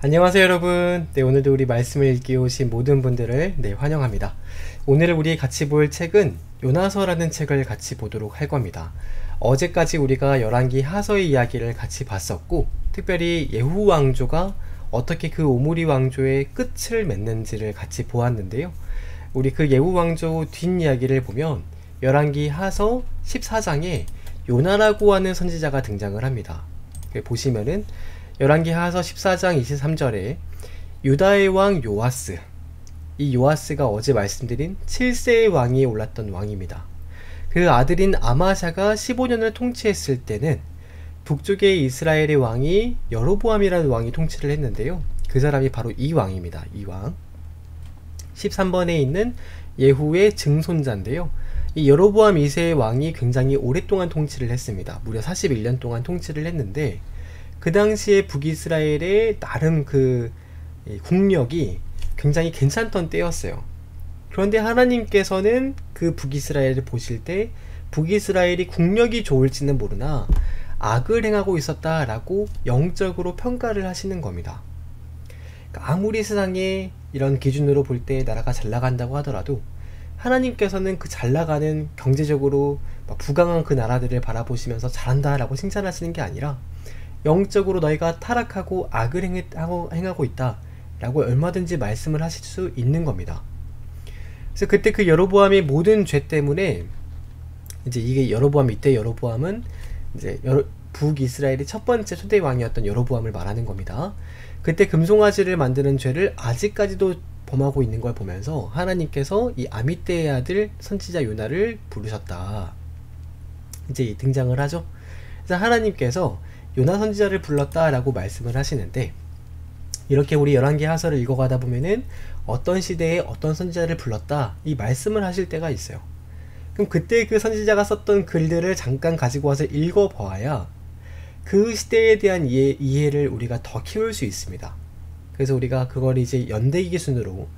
안녕하세요 여러분. 오늘도 우리 말씀을 읽기 오신 모든 분들을 환영합니다. 오늘 우리 같이 볼 책은 요나서라는 책을 같이 보도록 할 겁니다. 어제까지 우리가 열왕기 하서의 이야기를 같이 봤었고, 특별히 예후 왕조가 어떻게 그 오므리 왕조의 끝을 맺는지를 같이 보았는데요. 우리 그 예후 왕조 뒷이야기를 보면 열왕기 하서 14장에 요나라고 하는 선지자가 등장을 합니다. 보시면은 열왕기 하서 14장 23절에 유다의 왕 요아스, 이 요아스가 어제 말씀드린 7세의 왕이 올랐던 왕입니다. 그 아들인 아마샤가 15년을 통치했을 때는 북쪽의 이스라엘의 왕이 여로보암이라는 왕이 통치를 했는데요. 그 사람이 바로 이 왕입니다. 이 왕. 13번에 있는 예후의 증손자인데요. 이 여로보암 2세의 왕이 굉장히 오랫동안 통치를 했습니다. 무려 41년 동안 통치를 했는데, 그 당시에 북이스라엘의 나름 그 국력이 굉장히 괜찮던 때였어요. 그런데 하나님께서는 그 북이스라엘을 보실 때 북이스라엘이 국력이 좋을지는 모르나 악을 행하고 있었다라고 영적으로 평가를 하시는 겁니다. 그러니까 아무리 세상에 이런 기준으로 볼 때 나라가 잘 나간다고 하더라도 하나님께서는 그 잘 나가는 경제적으로 부강한 그 나라들을 바라보시면서 잘한다라고 칭찬하시는 게 아니라 영적으로 너희가 타락하고 악을 행하고 있다 라고 얼마든지 말씀을 하실 수 있는 겁니다. 그래서 그때 그 여로보암의 모든 죄 때문에 이제 이게 이때 여로보암은 이제 북이스라엘의 첫 번째 초대 왕이었던 여로보암을 말하는 겁니다. 그때 금송아지를 만드는 죄를 아직까지도 범하고 있는 걸 보면서 하나님께서 이 아미떼의 아들 선지자 요나를 부르셨다, 이제 등장을 하죠. 그래서 하나님께서 요나 선지자를 불렀다라고 말씀을 하시는데, 이렇게 우리 열왕기 하서를 읽어가다 보면은 어떤 시대에 어떤 선지자를 불렀다 이 말씀을 하실 때가 있어요. 그럼 그때 그 선지자가 썼던 글들을 잠깐 가지고 와서 읽어보아야 그 시대에 대한 이해를 우리가 더 키울 수 있습니다. 그래서 우리가 그걸 이제 연대기 순으로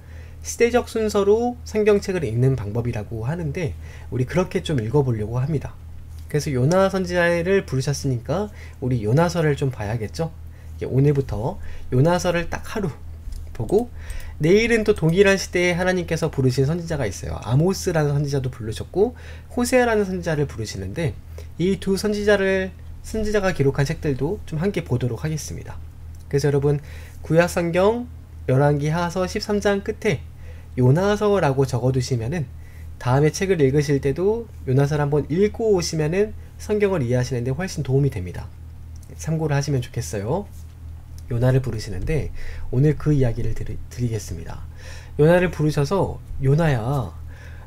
시대적 순서로 성경책을 읽는 방법이라고 하는데, 우리 그렇게 좀 읽어보려고 합니다. 그래서 요나 선지자를 부르셨으니까 우리 요나서를 좀 봐야겠죠. 오늘부터 요나서를 딱 하루 보고, 내일은 또 동일한 시대에 하나님께서 부르신 선지자가 있어요. 아모스라는 선지자도 부르셨고 호세아라는 선지자를 부르시는데, 이 두 선지자가 기록한 책들도 좀 함께 보도록 하겠습니다. 그래서 여러분, 구약성경 열왕기 하서 13장 끝에 요나서라고 적어두시면은 다음에 책을 읽으실 때도 요나서를 한번 읽고 오시면은 성경을 이해하시는데 훨씬 도움이 됩니다. 참고를 하시면 좋겠어요. 요나를 부르시는데 오늘 그 이야기를 드리겠습니다. 요나를 부르셔서, 요나야,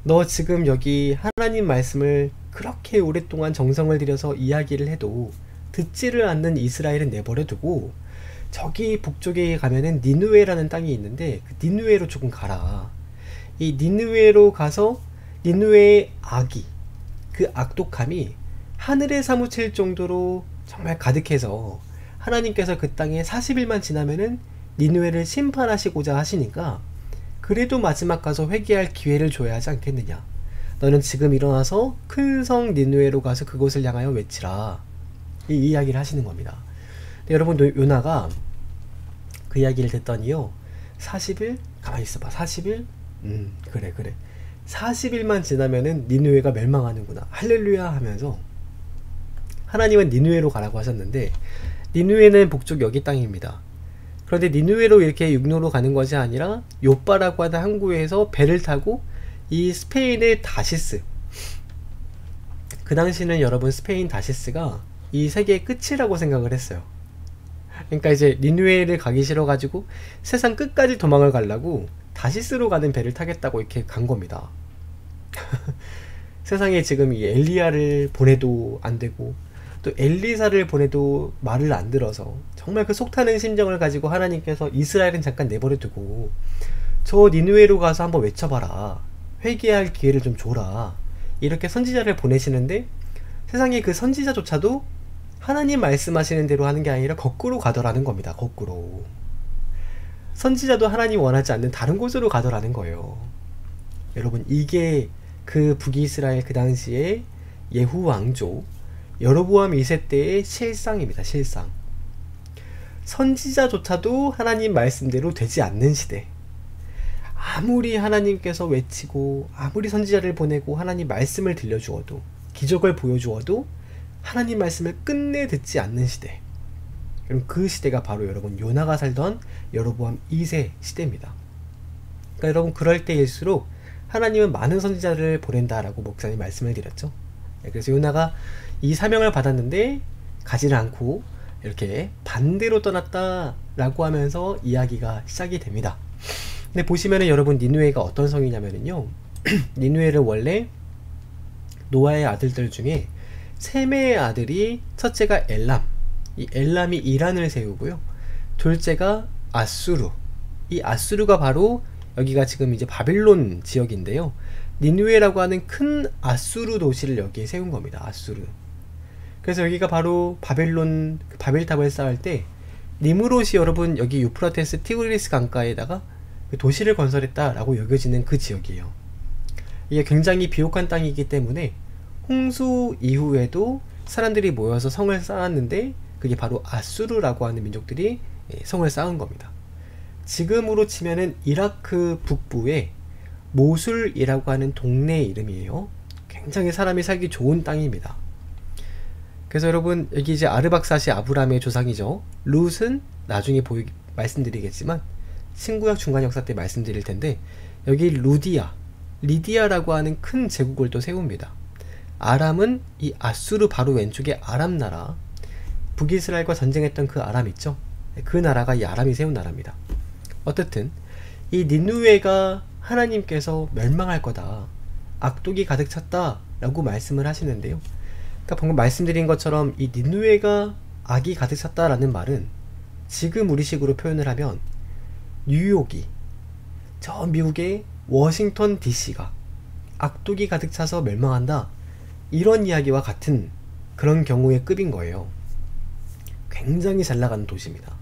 너 지금 여기 하나님 말씀을 그렇게 오랫동안 정성을 들여서 이야기를 해도 듣지를 않는 이스라엘은 내버려 두고 저기 북쪽에 가면은 니느웨라는 땅이 있는데 그 니느웨로 조금 가라. 이 니느웨로 가서 니느웨의 악이, 그 악독함이 하늘에 사무칠 정도로 정말 가득해서 하나님께서 그 땅에 40일만 지나면은 니느웨를 심판하시고자 하시니까 그래도 마지막 가서 회개할 기회를 줘야 하지 않겠느냐. 너는 지금 일어나서 큰 성 니느웨로 가서 그곳을 향하여 외치라, 이 이야기를 하시는 겁니다. 근데 여러분, 요나가 그 이야기를 듣더니요, 40일? 가만히 있어봐. 40일? 그래 40일만 지나면은 니느웨가 멸망하는구나, 할렐루야 하면서, 하나님은 니느웨로 가라고 하셨는데 니느웨는 북쪽 여기 땅입니다. 그런데 니느웨로 이렇게 육로로 가는 것이 아니라 요빠라고 하는 항구에서 배를 타고 이 스페인의 다시스, 그 당시는 여러분 스페인 다시스가 이 세계의 끝이라고 생각을 했어요. 그러니까 이제 니느웨를 가기 싫어가지고 세상 끝까지 도망을 가려고 다시스로 가는 배를 타겠다고 이렇게 간 겁니다. 세상에 지금 이 엘리야를 보내도 안 되고 또 엘리사를 보내도 말을 안 들어서 정말 그 속타는 심정을 가지고 하나님께서 이스라엘은 잠깐 내버려 두고 저 니느웨로 가서 한번 외쳐봐라, 회개할 기회를 좀 줘라, 이렇게 선지자를 보내시는데, 세상에 그 선지자조차도 하나님 말씀하시는 대로 하는 게 아니라 거꾸로 가더라는 겁니다. 거꾸로. 선지자도 하나님 원하지 않는 다른 곳으로 가더라는 거예요. 여러분, 이게 그 북이스라엘 그 당시에 예후 왕조 여로보암 2세 때의 실상입니다. 실상. 선지자조차도 하나님 말씀대로 되지 않는 시대. 아무리 하나님께서 외치고 아무리 선지자를 보내고 하나님 말씀을 들려주어도 기적을 보여주어도 하나님 말씀을 끝내 듣지 않는 시대. 그럼 그 시대가 바로 여러분 요나가 살던 여로보암 2세 시대입니다. 그러니까 여러분 그럴 때일수록 하나님은 많은 선지자를 보낸다라고 목사님 말씀을 드렸죠. 그래서 요나가 이 사명을 받았는데 가지를 않고 이렇게 반대로 떠났다라고 하면서 이야기가 시작이 됩니다. 근데 보시면은 여러분 니느웨가 어떤 성이냐면요. 니느웨는 원래 노아의 아들들 중에 셈의 아들이 첫째가 엘람, 이 엘람이 이란을 세우고요. 둘째가 아수르, 이 아수르가 바로 여기가 지금 이제 바빌론 지역인데요. 니느웨라고 하는 큰 아수르 도시를 여기에 세운 겁니다. 아수르. 그래서 여기가 바로 바벨론 바벨탑을 쌓을 때 니무롯이 여러분 여기 유프라테스 티그리스 강가에다가 도시를 건설했다라고 여겨지는 그 지역이에요. 이게 굉장히 비옥한 땅이기 때문에 홍수 이후에도 사람들이 모여서 성을 쌓았는데 그게 바로 아수르라고 하는 민족들이 성을 쌓은 겁니다. 지금으로 치면은 이라크 북부의 모술이라고 하는 동네 이름이에요. 굉장히 사람이 살기 좋은 땅입니다. 그래서 여러분 여기 이제 아르박사시 아브라함의 조상이죠. 룻은 나중에 말씀드리겠지만 신구약 중간 역사 때 말씀드릴 텐데 여기 리디아라고 하는 큰 제국을 또 세웁니다. 아람은 이 아수르 바로 왼쪽에 아람 나라, 북이스라엘과 전쟁했던 그 아람 있죠. 그 나라가 이 아람이 세운 나라입니다. 어쨌든 이 니느웨가 하나님께서 멸망할 거다, 악독이 가득 찼다 라고 말씀을 하시는데요. 그러니까 방금 말씀드린 것처럼 이 니느웨가 악이 가득 찼다라는 말은 지금 우리식으로 표현을 하면 뉴욕이, 저 미국의 워싱턴 DC가 악독이 가득 차서 멸망한다, 이런 이야기와 같은 그런 경우의 급인 거예요. 굉장히 잘 나가는 도시입니다.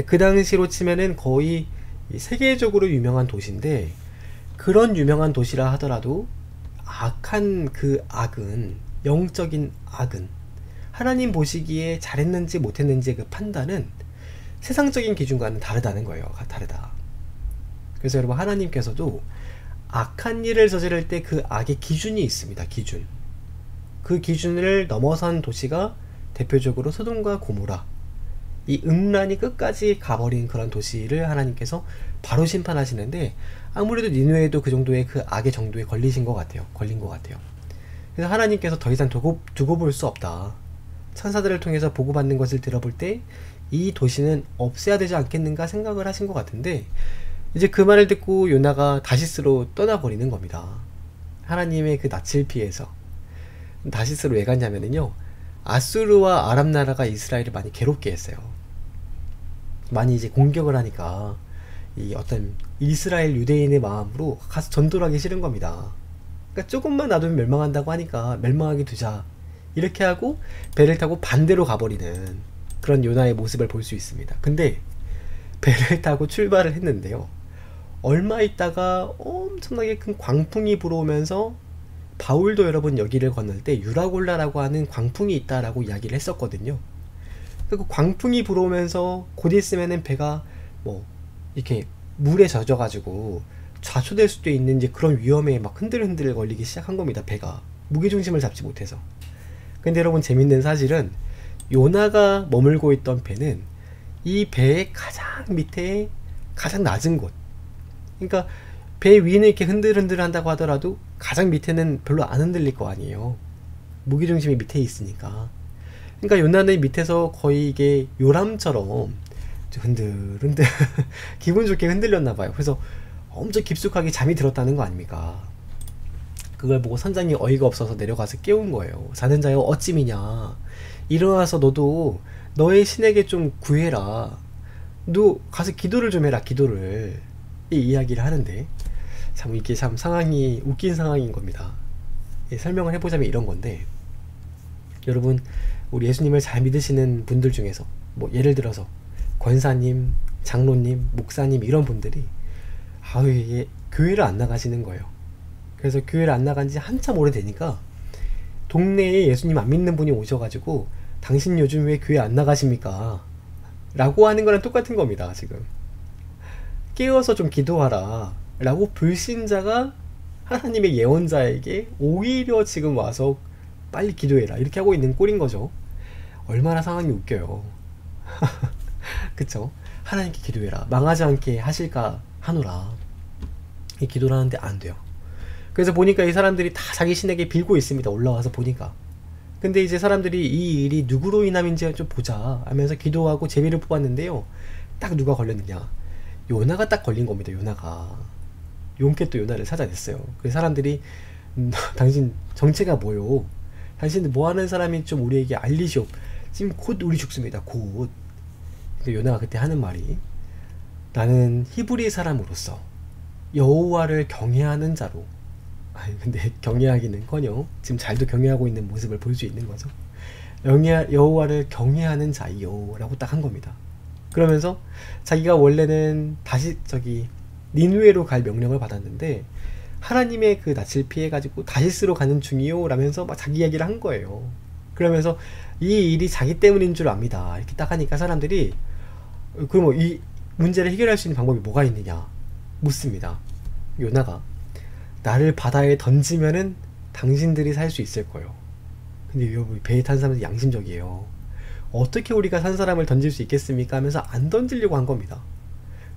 그 당시로 치면은 거의 세계적으로 유명한 도시인데, 그런 유명한 도시라 하더라도 악한 그 악은, 영적인 악은 하나님 보시기에 잘했는지 못했는지의 그 판단은 세상적인 기준과는 다르다는 거예요. 다르다. 그래서 여러분 하나님께서도 악한 일을 저지를 때 그 악의 기준이 있습니다. 기준. 그 기준을 넘어선 도시가 대표적으로 소돔과 고모라, 이 음란이 끝까지 가버린 그런 도시를 하나님께서 바로 심판하시는데, 아무래도 니느웨도 그 정도의 그 악의 정도에 걸린 것 같아요. 그래서 하나님께서 더 이상 두고 볼 수 없다, 천사들을 통해서 보고받는 것을 들어볼 때 이 도시는 없애야 되지 않겠는가 생각을 하신 것 같은데, 이제 그 말을 듣고 요나가 다시스로 떠나버리는 겁니다. 하나님의 그 낯을 피해서. 다시스로 왜 갔냐면요, 아수르와 아람 나라가 이스라엘을 많이 괴롭게 했어요. 많이 이제 공격을 하니까 이 어떤 이스라엘 유대인의 마음으로 가서 전도를 하기 싫은 겁니다. 그러니까 조금만 놔두면 멸망한다고 하니까 멸망하게 두자, 이렇게 하고 배를 타고 반대로 가버리는 그런 요나의 모습을 볼 수 있습니다. 근데 배를 타고 출발을 했는데요, 얼마 있다가 엄청나게 큰 광풍이 불어오면서, 바울도 여러분 여기를 건널 때 유라골라라고 하는 광풍이 있다라고 이야기를 했었거든요. 그 광풍이 불어오면서 곧 있으면은 배가 뭐 이렇게 물에 젖어가지고 좌초될 수도 있는 이제 그런 위험에 막 흔들흔들 걸리기 시작한 겁니다. 배가 무게중심을 잡지 못해서. 근데 여러분 재밌는 사실은 요나가 머물고 있던 배는 이 배의 가장 밑에 가장 낮은 곳, 그러니까 배 위는 이렇게 흔들흔들 한다고 하더라도 가장 밑에는 별로 안 흔들릴 거 아니에요. 무게중심이 밑에 있으니까. 그러니까 요나는 밑에서 거의 이게 요람처럼 흔들흔들 기분 좋게 흔들렸나봐요. 그래서 엄청 깊숙하게 잠이 들었다는 거 아닙니까? 그걸 보고 선장이 어이가 없어서 내려가서 깨운 거예요. 자는 자여 어찌미냐, 일어나서 너도 너의 신에게 좀 구해라, 너 가서 기도를 좀 해라, 기도를, 이 이야기를 하는데, 참 이게 참 상황이 웃긴 상황인 겁니다. 설명을 해보자면 이런 건데, 여러분 우리 예수님을 잘 믿으시는 분들 중에서 뭐 예를 들어서 권사님, 장로님, 목사님 이런 분들이 이게 교회를 안 나가시는 거예요. 그래서 교회를 안 나간 지 한참 오래되니까 동네에 예수님 안 믿는 분이 오셔가지고 당신 요즘 왜 교회 안 나가십니까? 라고 하는 거랑 똑같은 겁니다. 지금 깨어서 좀 기도하라 라고 불신자가 하나님의 예언자에게 오히려 지금 와서 빨리 기도해라 이렇게 하고 있는 꼴인 거죠. 얼마나 상황이 웃겨요. 그쵸? 하나님께 기도해라, 망하지 않게 하실까 하노라, 이 기도를 하는데 안 돼요. 그래서 보니까 이 사람들이 다 자기 신에게 빌고 있습니다. 올라와서 보니까. 근데 이제 사람들이 이 일이 누구로 인함인지 좀 보자 하면서 기도하고 제비를 뽑았는데요, 딱 누가 걸렸느냐, 요나가 딱 걸린 겁니다. 요나가 용케 또 요나를 찾아냈어요. 그래서 사람들이 당신 정체가 뭐요, 당신 뭐하는 사람이 좀 우리에게 알리시오, 지금 곧 우리 죽습니다. 곧. 그러니까 요나가 그때 하는 말이, 나는 히브리 사람으로서 여호와를 경외하는 자로, 아니 근데 경외하기는커녕 지금 잘도 경외하고 있는 모습을 볼 수 있는 거죠. 여호와를 경외하는 자이요 라고 딱 한 겁니다. 그러면서 자기가 원래는 다시 니느웨로 갈 명령을 받았는데 하나님의 그 낯을 피해가지고 다시스로 가는 중이요 라면서 막 자기 이야기를 한 거예요. 그러면서 이 일이 자기 때문인 줄 압니다 이렇게 딱 하니까 사람들이, 그럼 이 문제를 해결할 수 있는 방법이 뭐가 있느냐 묻습니다. 요나가, 나를 바다에 던지면은 당신들이 살 수 있을 거예요. 근데 여러분, 배에 탄 사람은 양심적이에요. 어떻게 우리가 산 사람을 던질 수 있겠습니까 하면서 안 던지려고 한 겁니다.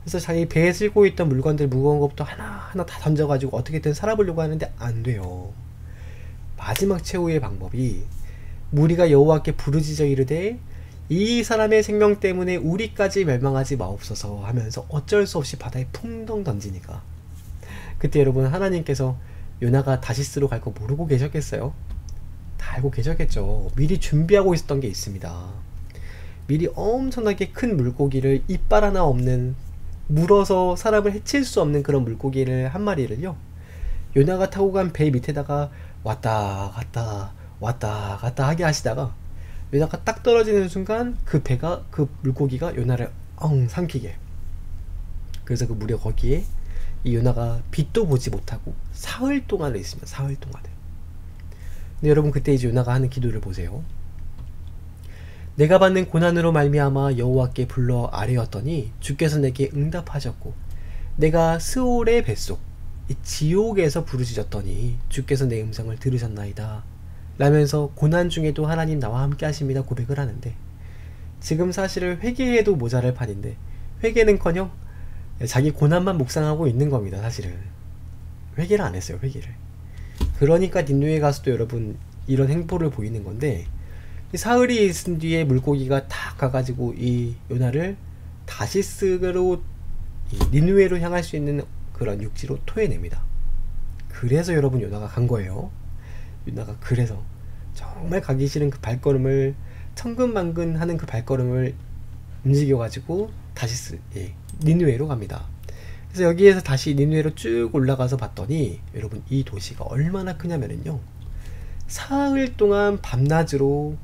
그래서 자기 배에 싣고 있던 물건들, 무거운 것부터 하나하나 다 던져가지고 어떻게든 살아보려고 하는데 안 돼요. 마지막 최후의 방법이, 무리가 여호와께 부르짖어 이르되 이 사람의 생명 때문에 우리까지 멸망하지 마옵소서 하면서 어쩔 수 없이 바다에 풍덩 던지니까, 그때 여러분 하나님께서 요나가 다시스로 갈 거 모르고 계셨겠어요? 다 알고 계셨겠죠. 미리 준비하고 있었던 게 있습니다. 미리 엄청나게 큰 물고기를, 이빨 하나 없는, 물어서 사람을 해칠 수 없는 그런 물고기를 한 마리를요, 요나가 타고 간 배 밑에다가 왔다 갔다 왔다 갔다 하게 하시다가 요나가 딱 떨어지는 순간 그 물고기가 요나를 삼키게. 그래서 그 무려 거기에 이 요나가 빛도 보지 못하고 사흘 동안을 있습니다. 사흘 동안을. 근데 여러분, 그때 이제 요나가 하는 기도를 보세요. 내가 받는 고난으로 말미암아 여호와께 불러 아뢰었더니 주께서 내게 응답하셨고, 내가 스올의 뱃속 이 지옥에서 부르짖었더니 주께서 내 음성을 들으셨나이다 라면서 고난 중에도 하나님 나와 함께 하십니다 고백을 하는데, 지금 사실은 회개해도 모자랄 판인데 회개는커녕 자기 고난만 묵상하고 있는 겁니다. 사실은 회개를 안 했어요. 회개를. 그러니까 니느웨 가서도 여러분 이런 행보를 보이는 건데, 이 사흘이 있은 뒤에 물고기가 다 가가지고 이 요나를 다시스로 니느웨로 향할 수 있는 그런 육지로 토해냅니다. 그래서 여러분 요나가 간 거예요. 요나가 그래서 정말 가기 싫은 그 발걸음을, 천근만근 하는 그 발걸음을 움직여가지고 다시스, 니느웨로 갑니다. 그래서 여기에서 다시 니느웨로 쭉 올라가서 봤더니 여러분, 이 도시가 얼마나 크냐면요, 사흘 동안 밤낮으로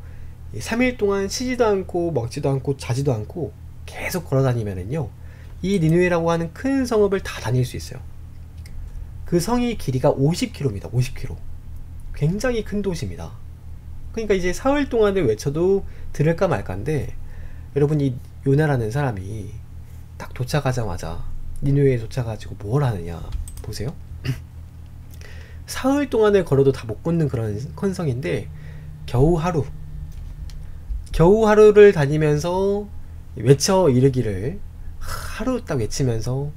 3일 동안 쉬지도 않고 먹지도 않고 자지도 않고 계속 걸어다니면은요, 이 니느웨라고 하는 큰 성읍을 다 다닐 수 있어요. 그 성이 길이가 50km입니다. 50km. 굉장히 큰 도시입니다. 그러니까 이제 사흘 동안을 외쳐도 들을까 말까인데, 여러분 이 요나라는 사람이 딱 도착하자마자 니느웨에 도착해가지고 뭘 하느냐 보세요. 사흘 동안을 걸어도 다 못 걷는 그런 큰 성인데, 겨우 하루를 다니면서 외쳐 이르기를, 하루 딱 외치면서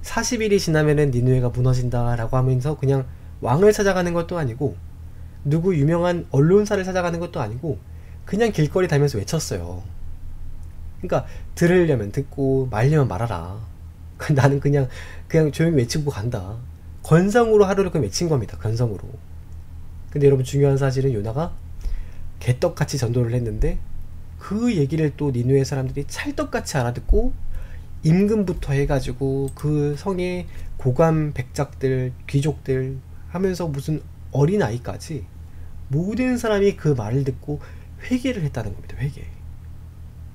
40일이 지나면은 니느웨가 무너진다 라고 하면서 그냥 왕을 찾아가는 것도 아니고 누구 유명한 언론사를 찾아가는 것도 아니고 그냥 길거리 다니면서 외쳤어요. 그러니까 들으려면 듣고 말려면 말아라. 나는 그냥 조용히 외치고 간다. 건성으로 하루를 그냥 외친 겁니다. 건성으로. 근데 여러분, 중요한 사실은 요나가 개떡같이 전도를 했는데 그 얘기를 또 니느웨 사람들이 찰떡같이 알아듣고 임금부터 해가지고 그 성의 고관 백작들, 귀족들 하면서 무슨 어린아이까지 모든 사람이 그 말을 듣고 회개를 했다는 겁니다. 회개.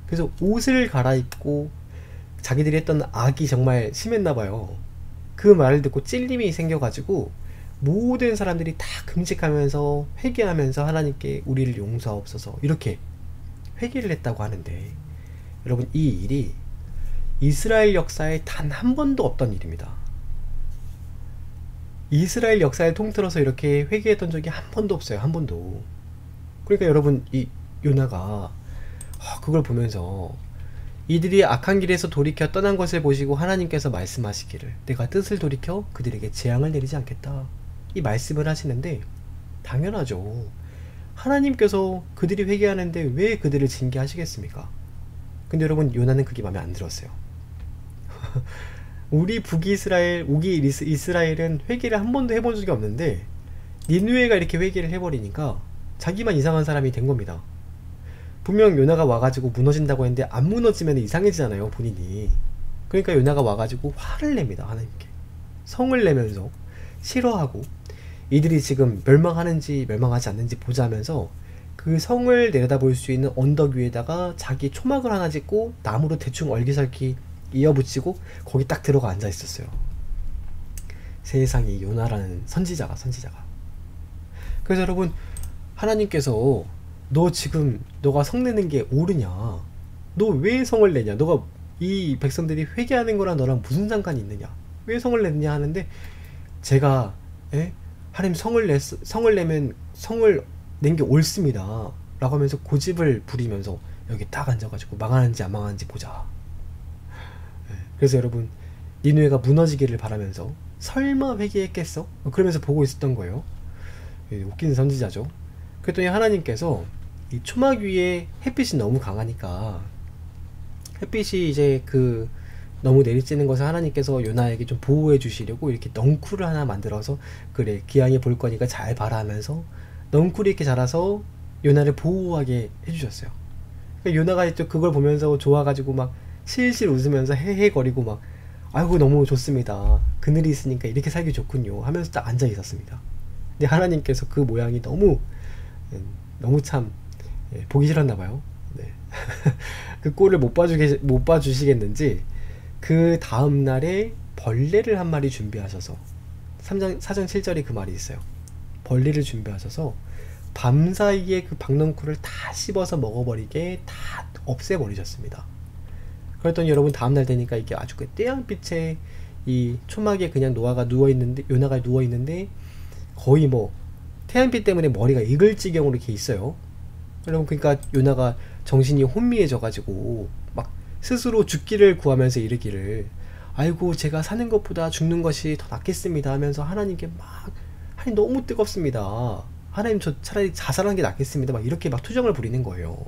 그래서 옷을 갈아입고, 자기들이 했던 악이 정말 심했나봐요. 그 말을 듣고 찔림이 생겨가지고 모든 사람들이 다 금식하면서 회개하면서 하나님께 우리를 용서하옵소서 이렇게 회개를 했다고 하는데, 여러분, 이 일이 이스라엘 역사에 단 한 번도 없던 일입니다. 이스라엘 역사를 통틀어서 이렇게 회개했던 적이 한 번도 없어요. 한 번도. 그러니까 여러분, 이 요나가 그걸 보면서 이들이 악한 길에서 돌이켜 떠난 것을 보시고 하나님께서 말씀하시기를 내가 뜻을 돌이켜 그들에게 재앙을 내리지 않겠다, 이 말씀을 하시는데, 당연하죠. 하나님께서 그들이 회개하는데 왜 그들을 징계하시겠습니까? 근데 여러분, 요나는 그게 마음에 안 들었어요. 우리 북이스라엘, 우기 이스라엘은 회개를 한 번도 해본 적이 없는데 니느웨가 이렇게 회개를 해버리니까 자기만 이상한 사람이 된 겁니다. 분명 요나가 와가지고 무너진다고 했는데 안 무너지면 이상해지잖아요, 본인이. 그러니까 요나가 와가지고 화를 냅니다, 하나님께. 성을 내면서 싫어하고 이들이 지금 멸망하는지 멸망하지 않는지 보자면서 그 성을 내려다볼 수 있는 언덕 위에다가 자기 초막을 하나 짓고 나무로 대충 얼기설기 이어붙이고 거기 딱 들어가 앉아 있었어요. 세상에, 요나라는 선지자가. 그래서 여러분, 하나님께서 너 지금 너가 성내는 게 옳으냐, 너 왜 성을 내냐, 너가 이 백성들이 회개하는 거랑 너랑 무슨 상관이 있느냐, 왜 성을 내느냐 하는데, 제가 하나님 성을 내면 성을 낸 게 옳습니다 라고 하면서 고집을 부리면서 여기 딱 앉아가지고 망하는지 안 망하는지 보자. 그래서 여러분, 니느웨가 무너지기를 바라면서 설마 회개했겠어? 그러면서 보고 있었던 거예요. 웃긴 선지자죠. 그랬더니 하나님께서 이 초막 위에 햇빛이 너무 강하니까, 햇빛이 이제 너무 내리쬐는 것을 하나님께서 요나에게 좀 보호해 주시려고 이렇게 넝쿨을 하나 만들어서, 그래 기왕에 볼 거니까 잘 봐라 하면서 넝쿨이 이렇게 자라서 요나를 보호하게 해주셨어요. 그러니까 요나가 또 그걸 보면서 좋아가지고 막 실실 웃으면서 헤헤거리고 막, 아이고 너무 좋습니다, 그늘이 있으니까 이렇게 살기 좋군요 하면서 딱 앉아 있었습니다. 근데 하나님께서 그 모양이 너무 참 보기 싫었나봐요. 네. 그 꼴을 못 봐주시겠는지 그 다음날에 벌레를 한 마리 준비하셔서, 사장 7절에 그 말이 있어요. 벌레를 준비하셔서 밤사이에 그 박넝쿨을 다 씹어서 먹어버리게 다 없애버리셨습니다. 그랬더니 여러분, 다음날 되니까 이게 아주 그 태양빛에 이 초막에 그냥 요나가 누워있는데 거의 뭐 태양빛 때문에 머리가 익을 지경으로 이렇게 있어요. 여러분, 그러니까 요나가 정신이 혼미해져가지고 막 스스로 죽기를 구하면서 이르기를, 아이고 제가 사는 것보다 죽는 것이 더 낫겠습니다 하면서 하나님께 막, 하나님 너무 뜨겁습니다, 하나님 저 차라리 자살하는 게 낫겠습니다, 막 이렇게 막 투정을 부리는 거예요.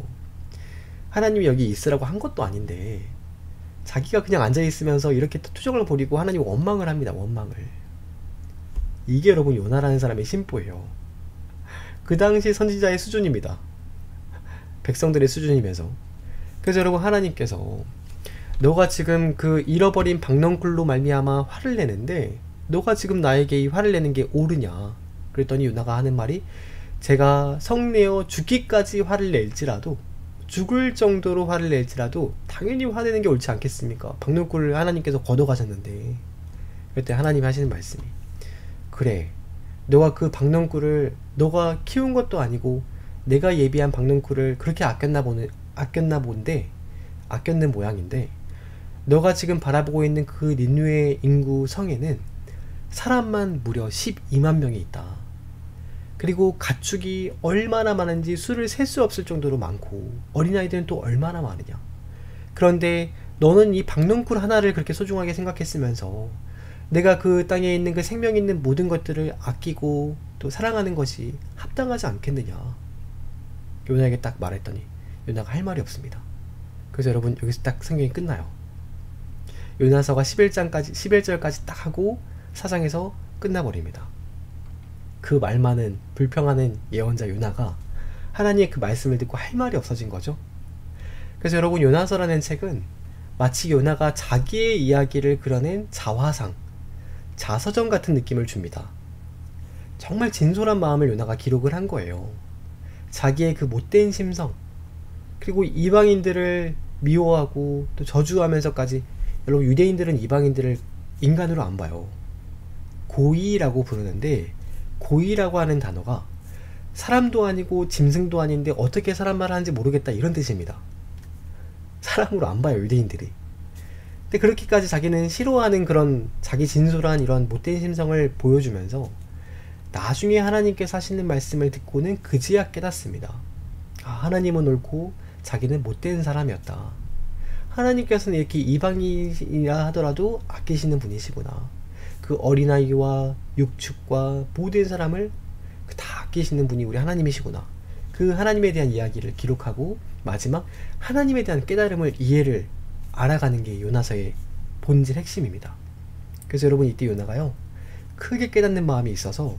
하나님이 여기 있으라고 한 것도 아닌데 자기가 그냥 앉아있으면서 이렇게 투정을 부리고 하나님 원망을 합니다. 원망을. 이게 여러분, 요나라는 사람의 심보예요. 그 당시 선지자의 수준입니다. 백성들의 수준이면서. 그래서 여러분, 하나님께서 너가 지금 그 잃어버린 박넝쿨로 말미암아 화를 내는데 너가 지금 나에게 이 화를 내는 게 옳으냐, 그랬더니 요나가 하는 말이, 제가 성내어 죽기까지 화를 낼지라도, 죽을 정도로 화를 낼지라도 당연히 화내는 게 옳지 않겠습니까? 박넝쿨을 하나님께서 걷어가셨는데. 그때 하나님이 하시는 말씀이, 그래 너가 그 박넝쿨을 너가 키운 것도 아니고 내가 예비한 박넝쿨을 그렇게 아꼈는 모양인데, 너가 지금 바라보고 있는 그 니느웨 인구 성에는 사람만 무려 12만 명이 있다. 그리고 가축이 얼마나 많은지 수를 셀 수 없을 정도로 많고 어린아이들은 또 얼마나 많으냐. 그런데 너는 이 박넝쿨 하나를 그렇게 소중하게 생각했으면서 내가 그 땅에 있는 그 생명 있는 모든 것들을 아끼고 또 사랑하는 것이 합당하지 않겠느냐. 요나에게 딱 말했더니 요나가 할 말이 없습니다. 그래서 여러분, 여기서 딱 성경이 끝나요. 요나서가 11절까지 딱 하고 사장에서 끝나버립니다. 그 말 많은 불평하는 예언자 요나가 하나님의 그 말씀을 듣고 할 말이 없어진 거죠. 그래서 여러분, 요나서라는 책은 마치 요나가 자기의 이야기를 그려낸 자화상, 자서전 같은 느낌을 줍니다. 정말 진솔한 마음을 요나가 기록을 한 거예요. 자기의 그 못된 심성, 그리고 이방인들을 미워하고 또 저주하면서까지, 여러분 유대인들은 이방인들을 인간으로 안 봐요. 고이라고 부르는데, 고이라고 하는 단어가 사람도 아니고 짐승도 아닌데 어떻게 사람 말을 하는지 모르겠다, 이런 뜻입니다. 사람으로 안 봐요, 유대인들이. 근데 그렇게까지 자기는 싫어하는 그런 자기 진솔한 이런 못된 심성을 보여주면서 나중에 하나님께서 하시는 말씀을 듣고는 그제야 깨닫습니다. 아, 하나님은 옳고 자기는 못된 사람이었다. 하나님께서는 이렇게 이방인이라 하더라도 아끼시는 분이시구나. 그 어린아이와 육축과 모든 사람을 다 아끼시는 분이 우리 하나님이시구나. 그 하나님에 대한 이야기를 기록하고 마지막 하나님에 대한 깨달음을 이해를 알아가는 게 요나서의 본질 핵심입니다. 그래서 여러분 이때 요나가요 크게 깨닫는 마음이 있어서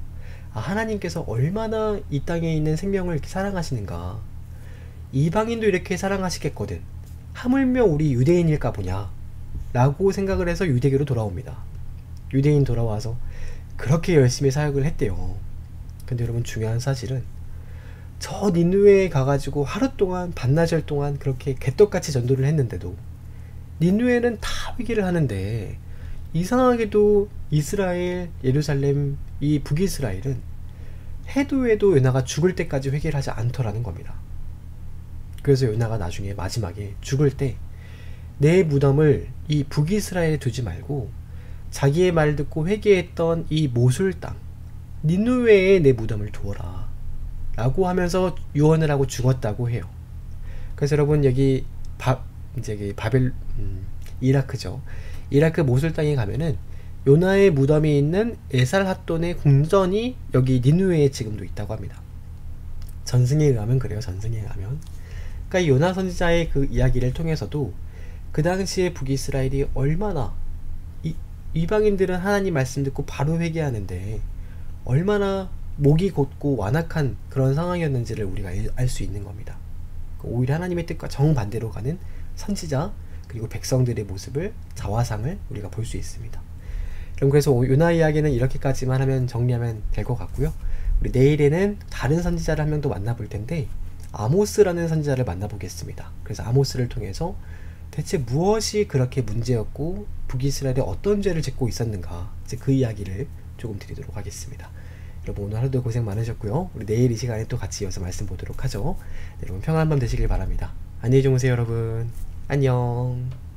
아, 하나님께서 얼마나 이 땅에 있는 생명을 이렇게 사랑하시는가. 이방인도 이렇게 사랑하시겠거든. 하물며 우리 유대인일까 보냐 라고 생각을 해서 유대교로 돌아옵니다. 유대인 돌아와서 그렇게 열심히 사역을 했대요. 근데 여러분 중요한 사실은 저 니느웨에 가가지고 하루 동안 반나절 동안 그렇게 개떡같이 전도를 했는데도 니느웨는 다 회개를 하는데 이상하게도 이스라엘, 예루살렘, 이 북이스라엘은 해도 요나가 죽을 때까지 회개를 하지 않더라는 겁니다. 그래서 요나가 나중에 마지막에 죽을 때 내 무덤을 이 북이스라엘에 두지 말고 자기의 말 듣고 회개했던 이 모술 땅 니느웨에 내 무덤을 두어라 라고 하면서 유언을 하고 죽었다고 해요. 그래서 여러분 여기 이제 이라크죠. 이라크 모술 땅에 가면은 요나의 무덤이 있는 에살핫돈의 궁전이 여기 니느웨에 지금도 있다고 합니다. 전승에 의하면 그래요. 전승에 의하면. 그러니까 이 요나 선지자의 그 이야기를 통해서도 그 당시에 북이스라엘이 얼마나 이방인들은 하나님 말씀 듣고 바로 회개하는데 얼마나 목이 곧고 완악한 그런 상황이었는지를 우리가 알 수 있는 겁니다. 오히려 하나님의 뜻과 정반대로 가는 선지자 그리고 백성들의 모습을 자화상을 우리가 볼 수 있습니다. 그럼 그래서 요나 이야기는 이렇게까지만 하면 정리하면 될 것 같고요. 우리 내일에는 다른 선지자를 한 명 더 만나볼 텐데 아모스라는 선지자를 만나보겠습니다. 그래서 아모스를 통해서 대체 무엇이 그렇게 문제였고 북이스라엘이 어떤 죄를 짓고 있었는가 이제 그 이야기를 조금 드리도록 하겠습니다. 여러분 오늘 하루도 고생 많으셨고요. 우리 내일 이 시간에 또 같이 이어서 말씀 보도록 하죠. 여러분 평안한 밤 되시길 바랍니다. 안녕히 주무세요 여러분. 안녕.